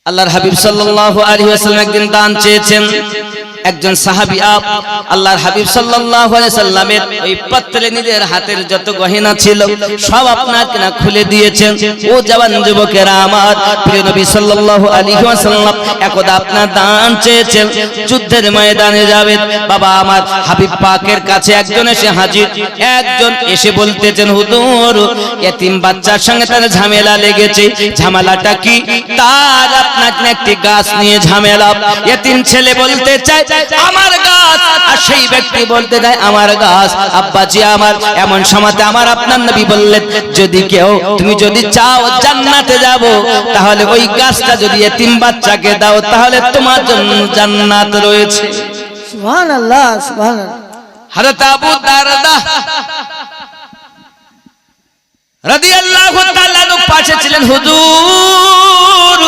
আল্লাহর হাবিব সাল্লাল্লাহু আলাইহি ওয়াসাল্লাম একদিন দান চেয়েছেন। একজন সাহাবী আল্লাহর হাবিব সাল্লাল্লাহু আলাইহি সাল্লামের ওই পাত্রে নিজের হাতের যত গহনা ছিল সব আপনাকে না খুলে দিয়েছেন। ও জওয়ান যুবকেরা, আমার প্রিয় নবী সাল্লাল্লাহু আলাইহি ওয়াসাল্লাম একদা আপনার দান চেয়েছেন, যুদ্ধের ময়দানে যাবেন। বাবা আমার হাবিব পাকের কাছে একজন এসে হাজির। একজন এসে বলতেছেন, হুজুর এতিম বাচ্চার সঙ্গে তার ঝামেলা লেগেছে। ঝামেলাটা কি? তার আপনাকে একটি গাছ নিয়ে ঝামেলা। এতিম ছেলে বলতে চায় আমার গাছ, আর সেই ব্যক্তি বলতে দেয় আমার গাছ। আব্বাজি আমার, এমন সময়তে আমার আপনার নবী বললেন, যদি কেউ তুমি যদি চাও জান্নাতে যাব, তাহলে ওই গাছটা যদি এতিম বাচ্চাকে দাও, তাহলে তোমার জন্য জান্নাত রয়েছে। সুবহানাল্লাহ, সুবহানাল্লাহ। হযরত আবু দারদা রাদিয়াল্লাহু তাআলা আনহু পাশে ছিলেন। হুজুর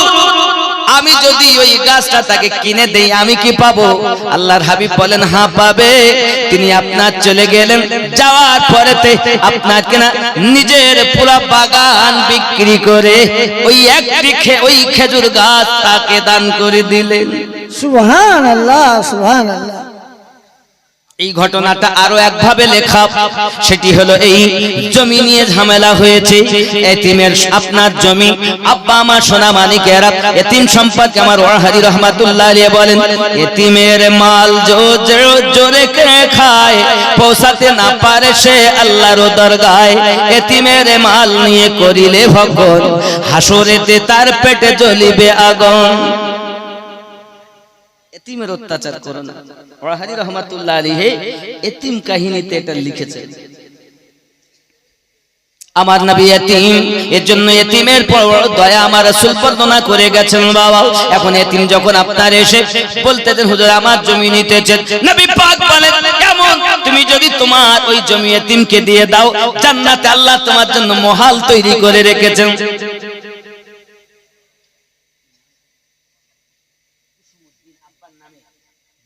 আমি যদি ওই গাছটা তাকে কিনে দেই আমি কি পাবো? আল্লাহর হাবিব বলেন, হ্যাঁ পাবে। তিনি আপনার চলে গেলেন, যাওয়ার পরেতে আপনার কিনা নিজের পুরো বাগান বিক্রি করে ওই খেজুর গাছ তাকে দান করে দিলেন। সুবহানাল্লাহ, সুবহানাল্লাহ। এই ঘটনাটা আরো একভাবে লেখা, সেটি হলো এই জমি নিয়ে ঝামেলা হয়েছে। এতিমের আপনার জমি, আব্বা আমার সোনা মানিকেরা, এতিম সম্পর্কে আমার ওয়াহাদি রহমাতুল্লাহ আলাইহি বলেন, এতিমের মাল জোরে খায়, পৌঁছাতে না পারে সে আল্লাহর দরগায়। এতিমের মাল নিয়ে করিলে ভক্ষণ, হাসরেতে তার পেটে জ্বলিবে আগুন। এতিমের অত্যাচার করো না। ওয়াহাদি রহমাতুল্লাহ আলাইহি এতিম কাহিনীতে এটা লিখেছেন। আমার নবী এতিম, এর জন্য এতিমের পর দয়া আমার রাসূল বর্ণনা করে গেছেন। বাবা এখন এতিম যখন আপনার এসে বলতেছেন, হুজুর আমার জমি নিতেছেন, নবী পাক বলেন, কেমন তুমি যদি তোমার ওই জমি এতিমকে দিয়ে দাও, জান্নাতে আল্লাহ তোমার জন্য মহল তৈরি করে রেখেছেন।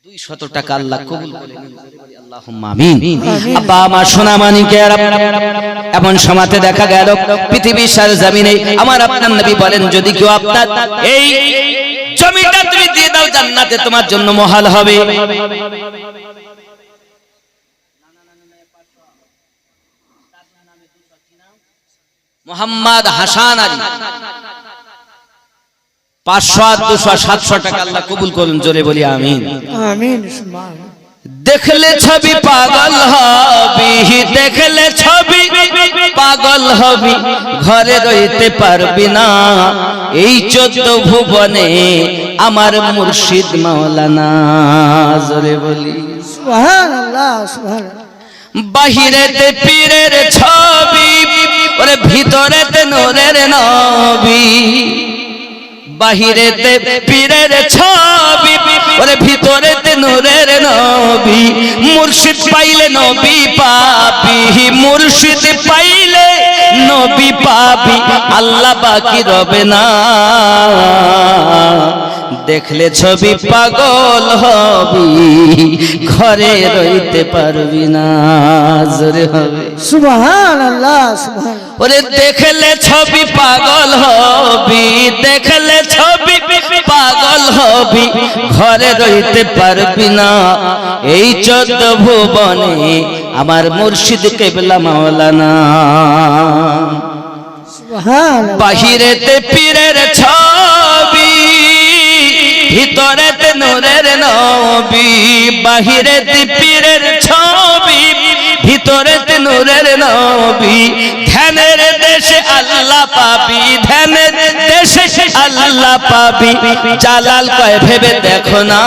200 টাকা আল্লাহ কবুল করে নিন, আল্লাহুম্মা আমিন। আব্বা আমার সোনা মানিকেরা, এমন সময়তে দেখা গেল পৃথিবীর সারা জমিনে আমার আপনার নবী বলেন, যদি কেউ আপনার এই জমিটা তুমি দিয়ে দাও, জান্নাতে তোমার জন্য মহল হবে। মোহাম্মদ হাসান আলী 500 200 700 টাকা আল্লাহ কবুল করুন, জোরে বলি আমিন আমিন। দেখলে ছবি পাগল হবি, দেখলে ছবি পাগল হবি, ঘরে রইতে পারবি না। এই 14 ভুবনে আমার মুর্শিদ মাওলানা, জোরে বলি সুবহানাল্লাহ, সুবহানাল্লাহ। বাহিরেতে পীরের ছবি, ওরে ভিতরেতে নূরের নবী। বাহিরেতে পীরের ছবি, ওরে ভিতরেতে নূরের নবী। মুর্শিদ পাইলে নবী পাবি, মুর্শিদ পাইলে নবী পাবি, আল্লাহ বাকি রবে না। দেখলে ছবি পাগল হবি, ঘরে রইতে পারবি না, জোরে হবে সুবহানাল্লাহ, সুবহানাল্লাহ। ওরে দেখলে ছবি পাগল হবি, দেখলে ছবি পাগল হবি, ঘরে রইতে পারবি না। এই 14 ভুবনে আমার মুর্শিদ কেবলা মাওলানা। সুবহানাল্লাহ। বাহিরেতে পীরের ছবি, ভিতরেতে নূরের নবী। বাহিরেতে পীরের ছবি, ভিতরেতে নূরের নবী। ধ্যানের দেশে আল্লাহ পাবি, ধ্যানের দেশে আল্লাহ পাবি। জালাল কয় ভেবে দেখো না,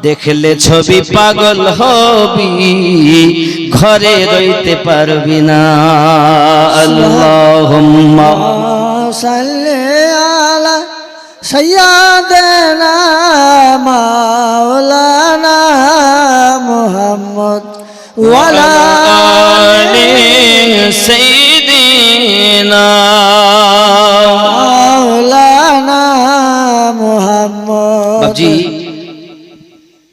দেখলে ছবি পাগল হবি, ঘরে রইতে পারবি না। আল্লাহুম্মা সাল্লি আলা সাইয়্যিদিনা মাওলানা মুহাম্মদ ওয়া আলা আলি সাইয়্যিদিনা মাওলানা মুহাম্মদ। বাবজি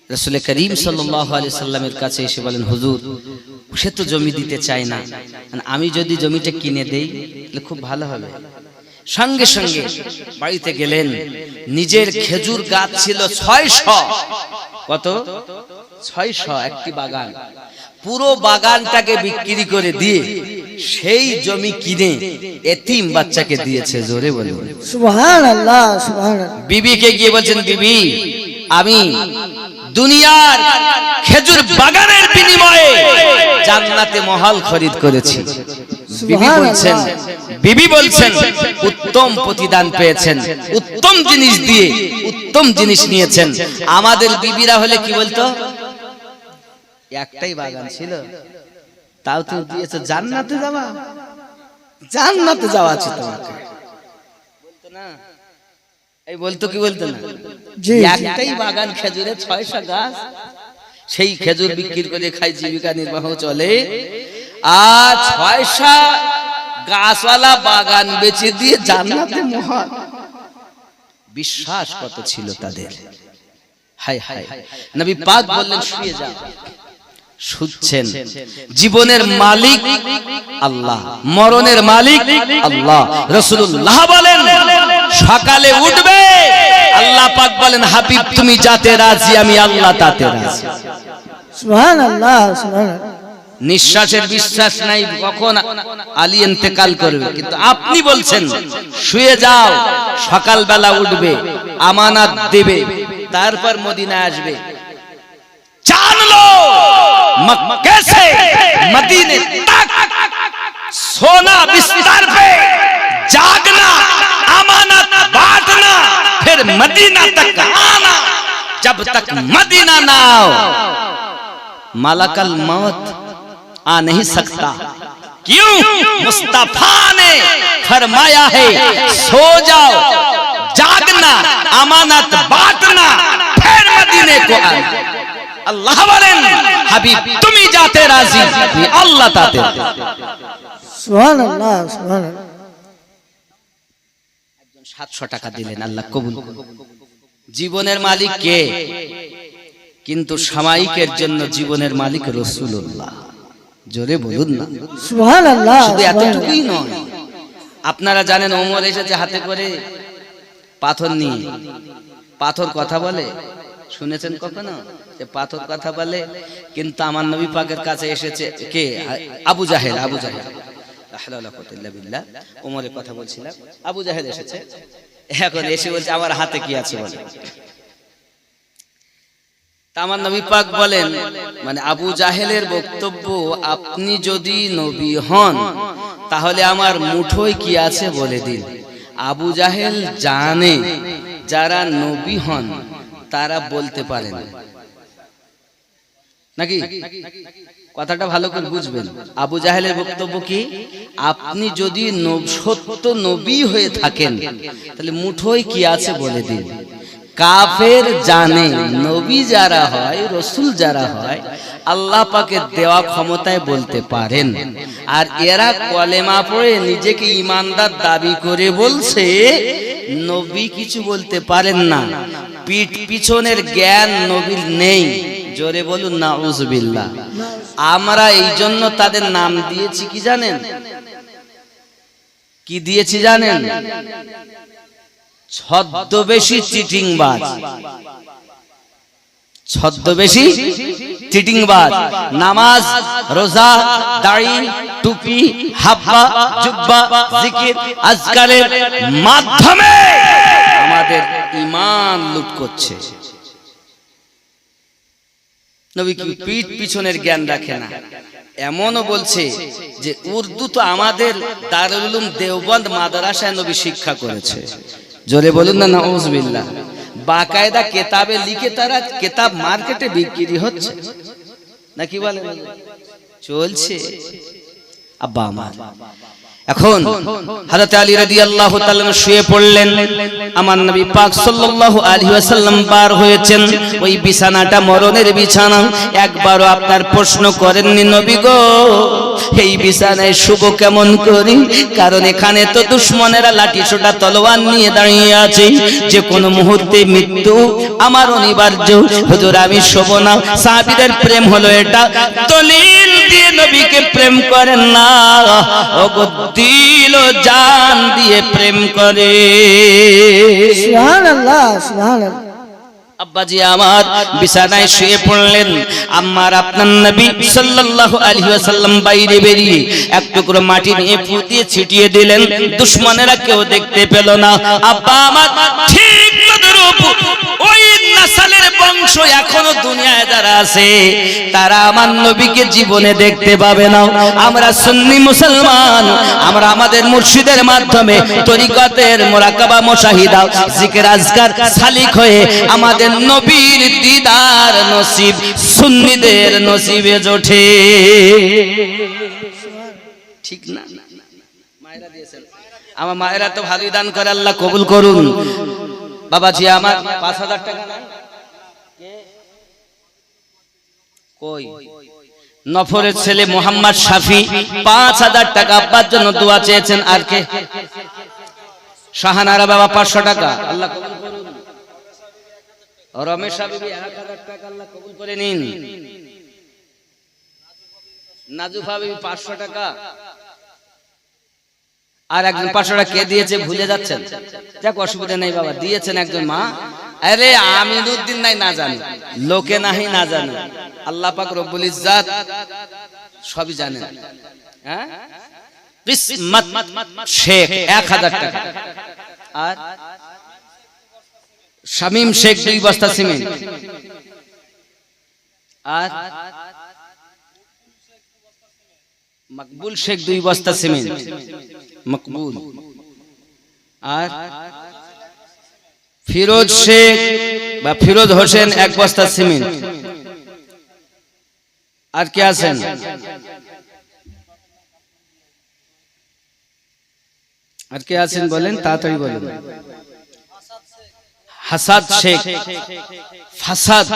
রাসূল করিম সাল্লাল্লাহু আলাইহি সাল্লামের কাছে এসে বলেন, হুজুর সে তো জমি দিতে চায় না, আমি যদি জমিটা কিনে দেই তাহলে খুব ভালো হবে। সঙ্গে সঙ্গে বাড়িতে গেলেন। নিজের খেজুর গাছ ছিল 600, কত 600 একটি বাগান। পুরো বাগানটাকে বিক্রি করে দিয়ে সেই জমি কিনে এতিম বাচ্চাকে দিয়েছে। জোরে বলুন সুবহানাল্লাহ, সুবহানাল্লাহ। বিবিকে গিয়ে বলছেন, বিবি আমি দুনিয়ার খেজুর বাগানের বিনিময়ে জান্নাতে মহল খরিদ করেছি। বিবি বলছেন উত্তম প্রতিদান পেয়েছেন, উত্তম জিনিস দিয়ে উত্তম জিনিস নিয়েছেন। আমাদের বিবিরা হলে কি বলতো, একটাই বাগান ছিল, তাও তুমি দিয়েছো জান্নাতে যাওয়া, জান্নাতে যাওয়া আছে তোমাকে, বলতো না? এই বলতো কি বলতো না? একটাই বাগান, খেজুরের 600 গাছ, সেই খেজুর বিক্রি করে খাই, জীবিকা নির্বাহ চলে। আর 600 গাছওয়ালা বাগান বেচে দিয়ে জান্নাতে মহল। বিশ্বাস কত ছিল তাদের! হায় হায়। নবী পাক বললেন শুয়ে যাও। শুচ্ছেন। জীবনের মালিক আল্লাহ, মরণের মালিক আল্লাহ। রাসূলুল্লাহ বলেন সকালে উঠবে, আল্লাহ পাক বলেন হাবিব তুমি যাতে রাজি, আমি আল্লাহ তাতে রাজি। সুবহানাল্লাহ, সুবহানাল্লাহ। নিঃশ্বাসের বিশ্বাস নাই কখন আলী ইন্তেকাল করবে, কিন্তু আপনি বলছেন শুয়ে যাও, সকালবেলা উঠবে, আমানত দেবে, তারপর মদিনা আসবে। জানলো मक्के से मदीने तक सोना बिस्तर पे, जागना, अमानत बांटना, फिर मदीना तक आना। जब तक मदीना ना आओ मलकल मौत आ नहीं सकता। क्यों? मुस्तफा ने फरमाया है सो जाओ, जागना, अमानत बांटना, फिर मदीने को आना। আল্লাহ বলেন হাবিব তুমি যাতে রাজি, আমি আল্লাহ তাতে। সুবহানাল্লাহ, সুবহানাল্লাহ। একজন 700 টাকা দিলেন, আল্লাহ কবুল করুন। জীবনের মালিক কে? কিন্তু সাময়িকের জন্য জীবনের মালিক রাসূলুল্লাহ। জোরে বলুন না সুবহানাল্লাহ। শুধু এতটুকুই নয়, আপনারা জানেন ওমর এসেছে হাতে করে পাথর নিয়ে। পাথর কথা বলে, শুনেছেন কখনো যে পাথর কথা বলে? কিন্তু আমার নবী পাকের কাছে এসেছে কে? আবু জাহেল। আবু জাহেল, লা হাওলা ওয়ালা কুওয়াতা ইল্লা বিল্লাহ। ওমরের কথা বলছিলাম, আবু জাহেল এসেছে। এখন এসে বলছে আমার হাতে কি আছে বলে। তা আমার নবী পাক বলেন, মানে আবু জাহেলের বক্তব্য, আপনি যদি নবী হন তাহলে আমার মুঠোয় কি আছে বলে দিন। আবু জাহেল জানে যারা নবী হন তারা বলতে পারেন নাকি? কথাটা ভালো করে বুঝবেন। আবু জাহেলের বক্তব্য কি, আপনি যদি সত্য নবী হয়ে থাকেন তাহলে মুঠোয় কি আছে বলে দিন। কাফের জানে নবী যারা হয়, রাসূল যারা হয়, আল্লাহ পাকের দেওয়া ক্ষমতায় বলতে পারেন। আর এরা কলেমা পড়ে নিজেকে ঈমানদার দাবি করে বলছে নবী কিছু বলতে পারেন না। পিঠ পিছনের জ্ঞান নবীর নেই। জোরে বলুন নাউযুবিল্লাহ। আমরা এই জন্য তাদের নাম দিয়েছি কি জানেন? কি দিয়েছি জানেন? ছদ্মবেশী চিটিংবাজ। ছদ্মবেশী চিটিংবাজ। নামাজ, রোজা, দাড়ি, টুপি, হাব্বা, জুব্বা, জিকির, আজকারের মাধ্যমে আমাদের ঈমান লুট করছে। নবী কি পিঠ পিছনের জ্ঞান রাখে না। এমনও বলছে যে উর্দু তো আমাদের দারুল উলুম দেওবন্দ মাদ্রাসায় নবী শিক্ষা করেছে। জোরে বলুন না নাউযুবিল্লাহ। বাকায়দা কিতাবে লিখে তারা কিতাব মার্কেটে বিক্রি হচ্ছে নাকি বলেন? চলছে। আব্বা আমার এখন হযরত আলী রাদিয়াল্লাহু তাআলা শুয়ে পড়লেন। আমার নবী পাক সাল্লাল্লাহু আলাইহি ওয়াসাল্লাম বার হয়েছেন। ওই বিছানাটা মরণের বিছানা। একবারও আপনার প্রশ্ন করেননি নবী গো এই বিছানায় শুভ কেমন করি? কারণ এখানে তো দুশমনেরা লাঠি সোটা তলোয়ার নিয়ে দাঁড়িয়ে আছে। যে কোনো মুহূর্তে মৃত্যু আমার অনিবার্য। হুজুর আমি শোবো না। সাহাবীদের প্রেম হলো এটা। তলির দিল দিয়ে নবীকে প্রেম করেন না, ওগো দিল ও জান দিয়ে প্রেম করে। সুবহানাল্লাহ সুবহানাল্লাহ। আব্বাজি আমার বিছানায় শুয়ে পড়লেন, আমার আপনার নবী সাল্লাল্লাহু আলাইহি ওয়াসাল্লাম বাইরে বেরিয়ে এক টুকরো মাটি নিয়ে ফুটিয়ে ছিটিয়ে দিলেন, দুশমনেরা কেউ দেখতে পেল না। আব্বা আমার ঠিক তদ্রূপ ওই নাসালের বংশ এখনো দুনিয়ায় যারা আছে তারা আমার নবীকে জীবনে দেখতে পাবে না। আমরা সুন্নি মুসলমান, আমরা আমাদের মুর্শিদের মাধ্যমে তরিকতের মুরাকাবা মুশাহিদা জিকির আজকার সালিক হয়ে আমাদের নবীর দিদার নসিব সুন্নিদের নসিবে জোটে। ঠিক না? মায়েরা দিয়েছেন, আমার মায়েরা তো ভালোই দান করে, আল্লাহ কবুল করুন। বাবাজি আমার 5000 টাকা না কই? নফরের ছেলে মোহাম্মদ শাফি 5000 টাকা আব্বার জন্য দোয়া চেয়েছেন। আর কে? শাহানারা বাবা 500 টাকা, আল্লাহ কবুল করুন। রমেশ হাবিবি 1000 টাকা, আল্লাহ কবুল করে নিন। নাজুফ হাবিবি 500 টাকা। আর একজন 500 টাকা কে দিয়েছে ভুলে যাচ্ছেন? যাক অসুবিধা নেই বাবা, দিয়েছেন একজন মা। আরে আমিনুদ্দিন নাই না জানি, লোকে নাহি না জানি, আল্লাহ পাক রব্বুল ইজ্জাত সবই জানেন। হ্যাঁ, কিসমত শেখ 1000 টাকা। আর শামীম শেখ 2 বস্তা সিমেন্ট। আর মকবুল শেখ 2 বস্তা সিমেন্ট। মকবুল। আর ফিরোজ শেখ বা ফিরোজ হোসেন 1 বস্তা সিমেন্ট। আর কে আছেন? আর কে আছেন বলেন, তাড়াতাড়ি বলেন। হাসাদ শেখ, ফাসাদ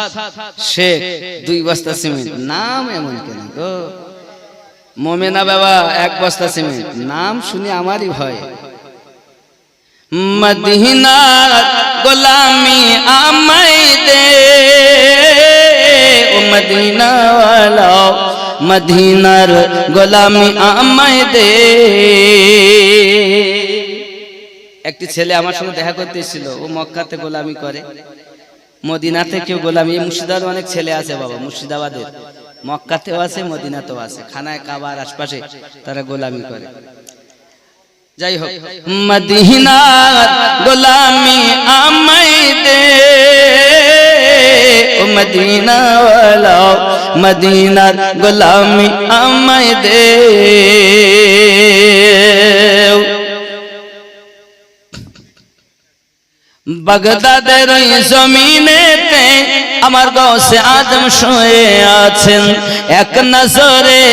শেখ 2 বস্তা সিমেন্ট। নাম এমন কেন গো? মোমেনা বাবা 1 বস্তা সিমেন্ট। নাম শুনে আমারই ভয়। মদিনার গোলামি আমায় দে, ও মদিনা ওয়ালা, মদিনার গোলামি আমায় দে। একটি ছেলে আমার সঙ্গে দেখা করতে এসেছিল, ও মক্কাতে গোলামি করে, মদিনাতে কেউ গোলামি। মুর্শিদাবাদ অনেক ছেলে আছে বাবা, মুর্শিদাবাদের মক্কাতেও আছে, মদিনাতেও আছে, খানায় কাবার আশপাশে তারা গোলামি করে। যাই হোক, মদিনার গোলামি আমায় দে, ও মদিনা ওয়ালা, মদিনার গোলামি আমায় দে। বাগদাদের জমিনেতে আমার গৌসে আজম শুয়ে আছেন, এক নজরে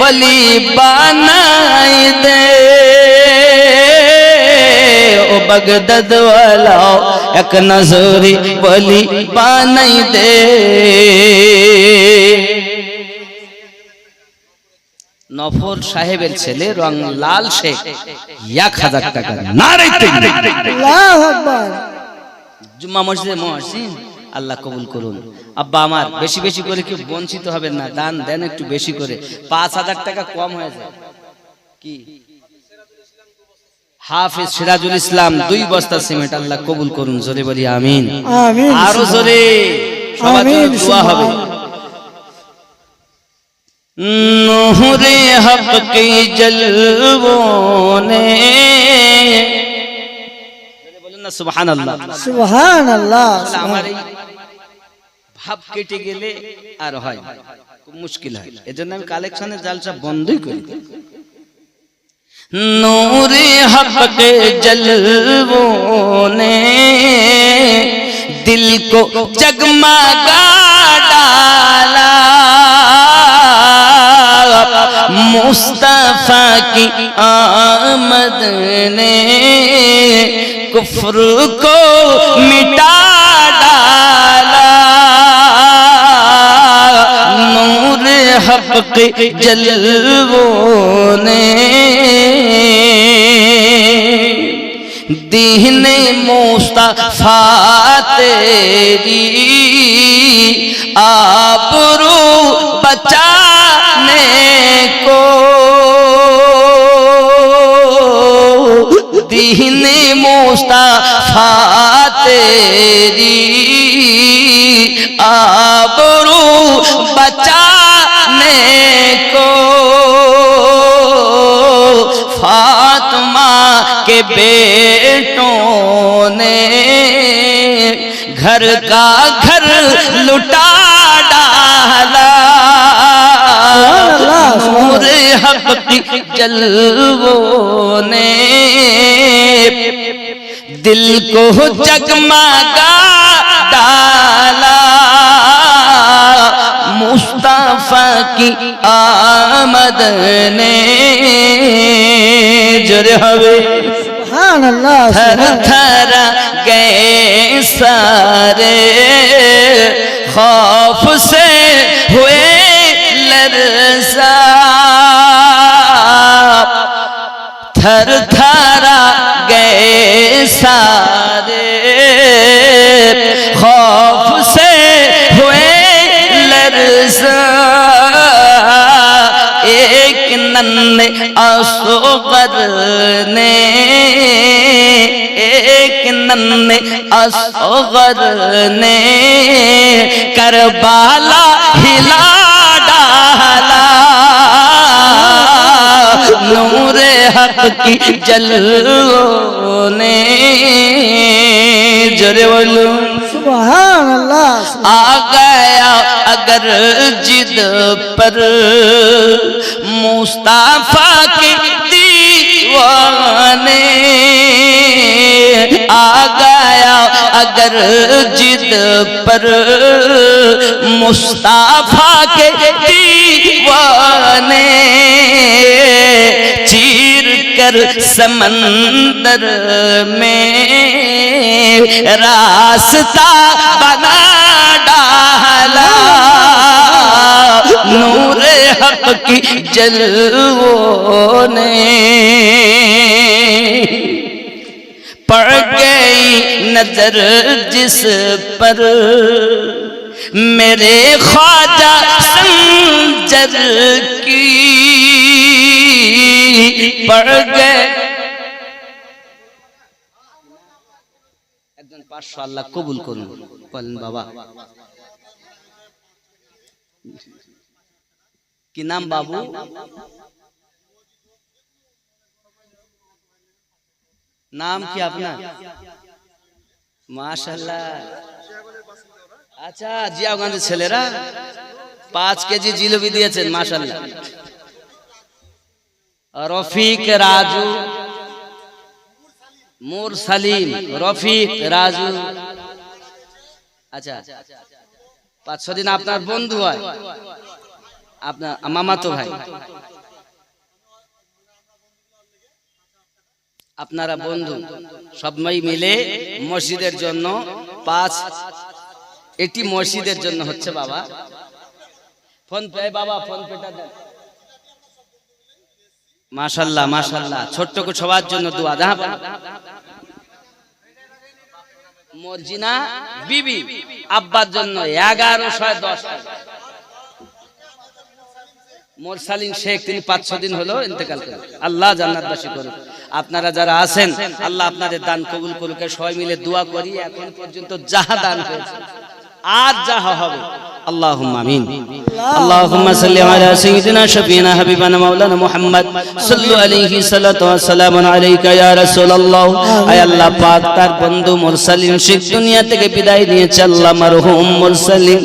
ওলি বানাই দে, ও বাগদাদ ওয়ালা, এক নজরে ওলি বানাই দে। নফর সাহেবের ছেলে রং লাল শেখ 1000 টাকা। নারে তাকবীর, আল্লাহু আকবার। জুম্মা মসজিদে মুয়াজ্জিন, আল্লাহ কবুল করুন। আব্বা আমার বেশি বেশি করে কেউ বঞ্চিত হবেন না, দান দেন একটু বেশি করে। 5000 টাকা কম হয়ে যায় কি? হাফেজ সিরাজুল ইসলাম 2 বস্তা সিমেন্ট, আল্লাহ কবুল করুন। জোরে বলি আমিন, আমিন। আরো জোরে সবার জন্য দোয়া হবে। নূরে হক কি জলবোं ने, বলুন না সুবহানাল্লাহ সুবহানাল্লাহ। আমার এই ভাব কেটে গেলে আর হয় খুব মুশকিল হয়, এজন্য আমি কালেকশনের জালসা বন্ধই করি। নূরে হক কে জলবों ने दिल को जगमगा डाला, मुस्तफा की आमद ने कुफ्र को मिटा डाला, नूर हक के जलवों ने दीन मुस्तफा तेरी आबरू बचा को दीन मुस्तफा तेरी आबरू बचाने को फातिमा के बेटों ने घर का घर लुटा डाला नूर हक की जलवों ने दिल को जगमगा डाला मुस्तफा की आमद ने जरे हवे सुभान अल्लाह थर थर गए सारे खौफ से हुए लरज़ा थर थर गए सारे खौफ से हुए लरज़ा एक नन्हे असग़र ने एक नन्हे असग़र ने करबला हिला डाला नूर हक की जलवों ने जरे बोलो सुभान अल्लाह आ गया अगर जिद पर मुस्तफा के दीवाने आ गया अगर जिद पर मुस्तफा के दीवाने चीर कर समंदर में रास्ता बना डाला नूर हक की जलवों ने पड़ गई नजर जिस पर मेरे ख्वाजा संजर की पड़ गए একজন 500 আল্লাহ কবুল করুন বলেন বাবা কি নাম বাবু নাম কি আপনার মাশাআল্লাহ আচ্ছা জিয়াগঞ্জের ছেলেরা 5 কেজি জিলাপি দিয়েছেন মাশাআল্লাহ রফিক রাজু মুরসালিম রফিক রাজু আচ্ছা 5-6 দিন আপনার বন্ধু হয় আপনার মামাতো ভাই আপনারা বন্ধু সবাই মিলে মসজিদের জন্য 5 এটি মসজিদের জন্য হচ্ছে বাবা ফোন পে বাবা ফোন পেটা দেন মাশাআল্লাহ মাশাআল্লাহ ছোট্ট কো সবার জন্য দোয়া দাও মর্জিনা বিবি আব্বার জন্য 1110 টাকা মুরসালিন শেখ তিনি 5-6 দিন হলো ইন্তেকাল করেন আল্লাহ জান্নাতবাসী করুন আপনারা যারা আছেন আল্লাহ আপনাদের দান কবুল করুক সবাই মিলে দোয়া করি এখন পর্যন্ত যাহা দান হয়েছে আর যাহা হবে اللهم امين اللهم صل على سيدنا شفينا حبيبنا مولانا محمد صلوا عليه الصلاه والسلام عليك يا رسول الله اي الله পাক তার বন্ধু মুরসালিন শেখ দুনিয়া থেকে বিদায় নিয়েছে আল্লাহ মারহুম মুরসালিন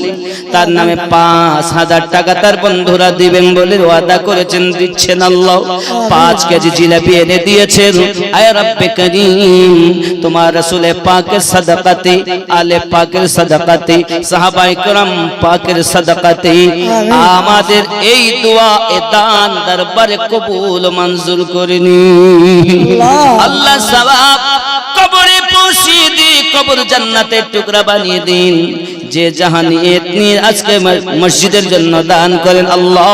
তার নামে 5000 টাকা তার বন্ধুরা দিবেন বলে ওয়াদা করেছেন দিচ্ছেন আল্লাহ 5 কেজি জিলাপি এনে দিয়েছেন আয় রব্বে করিম তোমার রাসূলে পাকের সাদাকাতে আলে পাকের সাদাকাতে সাহাবায়ে کرام পাকের সাদাকাতে আমাদের এই দোয়া এ দান দরবারে কবুল মঞ্জুর করে নিন আল্লাহ সওয়াব কবরে পৌঁছে দি কবর জান্নাতের টুকরা বানিয়ে দিন যে জাহানিয়ত নিয়ে আজকে মসজিদের জন্য দান করেন আল্লাহ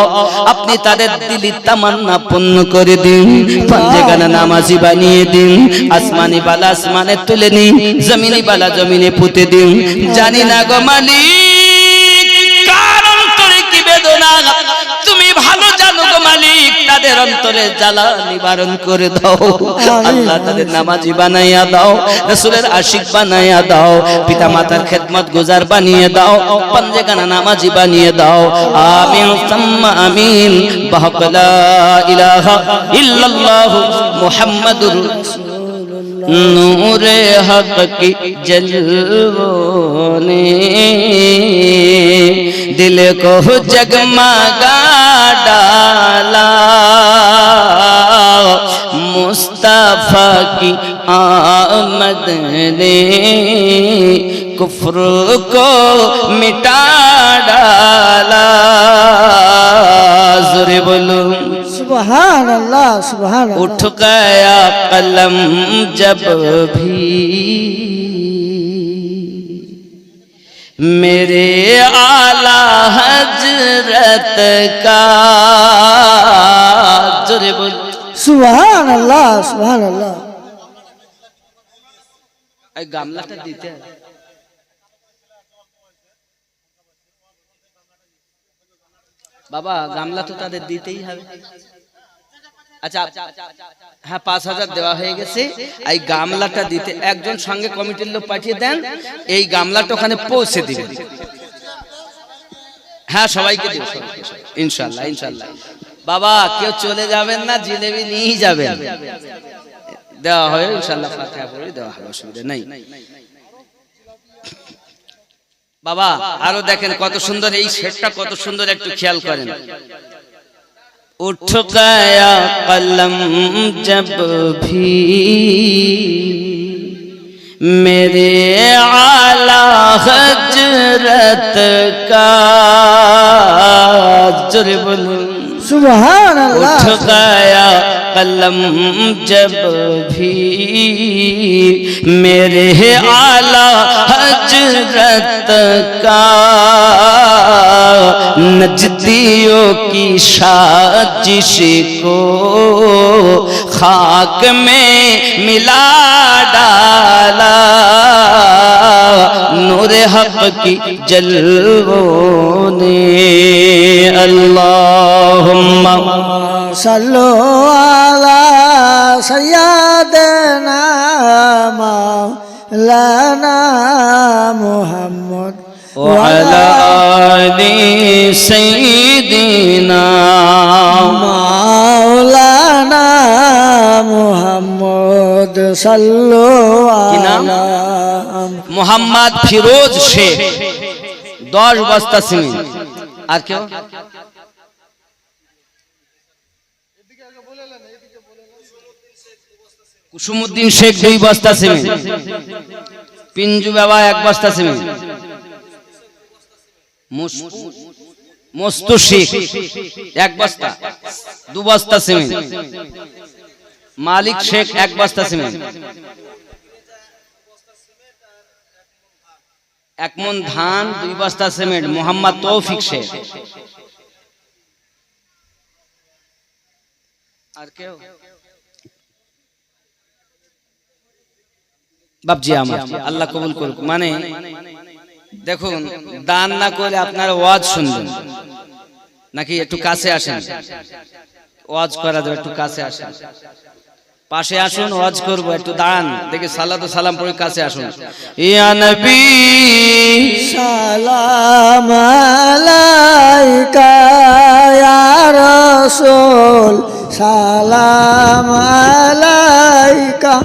আপনি তাদের দিলি তামান্না পূর্ণ করে দিন পাঞ্জেগানা নামাজি বানিয়ে দিন আসমানি বালা আসমানে তুলে নিন জমিনি বালা জমিনে পুঁতে দিন জানি না গো মালিক কার অন্তরে কি বেদনা তুমি ভালো গো মালিক তাদের অন্তরে জ্বালা নিবারণ করে দাও আল্লাহ তাদের নামাজি বানাইয়া দাও রাসূলের আশিক বানাইয়া দাও পিতা মাতার খেদমত গুজার বানিয়ে দাও পাঞ্জেগানা নামাজি বানিয়ে দাও আমিন সাম্মা আমিন বাহক লা ইলাহা ইল্লাল্লাহ মুহাম্মাদুর नूरे हक की जलवों ने दिल को जगमगा डाला मुस्तफा की आमद ने कुफ्र को मिटा डाला ज़ोरे बोलो सुभान अल्लाह सुभान अल्लाह। उठ गया कलम जब भी मेरे आला हजरत का जोरे बोल सुभान अल्लाह सुभान अल्लाह। गामलाটা দিতে বাবা গামলা তো তাদের দিতেই হবে আচ্ছা হ্যাঁ 5000 দেওয়া হয়ে গেছে এই গামলাটা দিতে একজন সঙ্গে কমিটির লোক পাঠিয়ে দেন এই গামলাটা ওখানে পৌঁছে দিবেন হ্যাঁ সবাইকে দিন ইনশাআল্লাহ ইনশাআল্লাহ বাবা কেউ চলে যাবেন না জিলেবি নিয়ে যাবেন দেওয়া হয় ইনশাআল্লাহ ফাতিহা পড়ে দেওয়া হবে অসুবিধা নাই বাবা আরো দেখেন কত সুন্দর এই সেটটা কত সুন্দর একটু খেয়াল করেন उठ गया कलम जब भी मेरे आला हजरत का जोरे बोलो सुभान अल्लाह। उठ गया कलम जब भी मेरे आला हजरत का नजदियों की साजिश को खाक में मिला डाला नूर हक की जलवों ने अल्लाहुम्मा सल्लो अला सय्यदना मौलाना मुहम्मद वअला आलि सय्यिदिना मौलाना मुहम्मद सल्लो কি নাম? अला মোহাম্মদ ফিরোজ শেখ 10 বস্তা সিমেন্ট আর কেউ কুসুমউদ্দিন শেখ 2 বস্তা সিমেন্ট পিঞ্জু বাবা 1 বস্তা সিমেন্ট মস্তু শেখ 1 বস্তা 2 বস্তা সিমেন্ট মালিক শেখ 1 বস্তা সিমেন্ট 1 মন ধান 2 বস্তা সিমেন্ট মোহাম্মদ তৌফিক শেখ আর কেউ বাপজি আমার আল্লাহ কবুল করুক মানে দেখুন দান না করে আপনারা ওয়াজ শুনবেন নাকি একটু কাছে আসেন ওয়াজ করা যাবে একটু কাছে আসেন পাশে আসুন ওয়াজ করব একটু দাঁড়ান দেখি সালাত ও সালাম পড়ে কাছে আসুন ইয়া নবী সালাম আলাইকা ইয়া রাসূল সালাম আলাইকা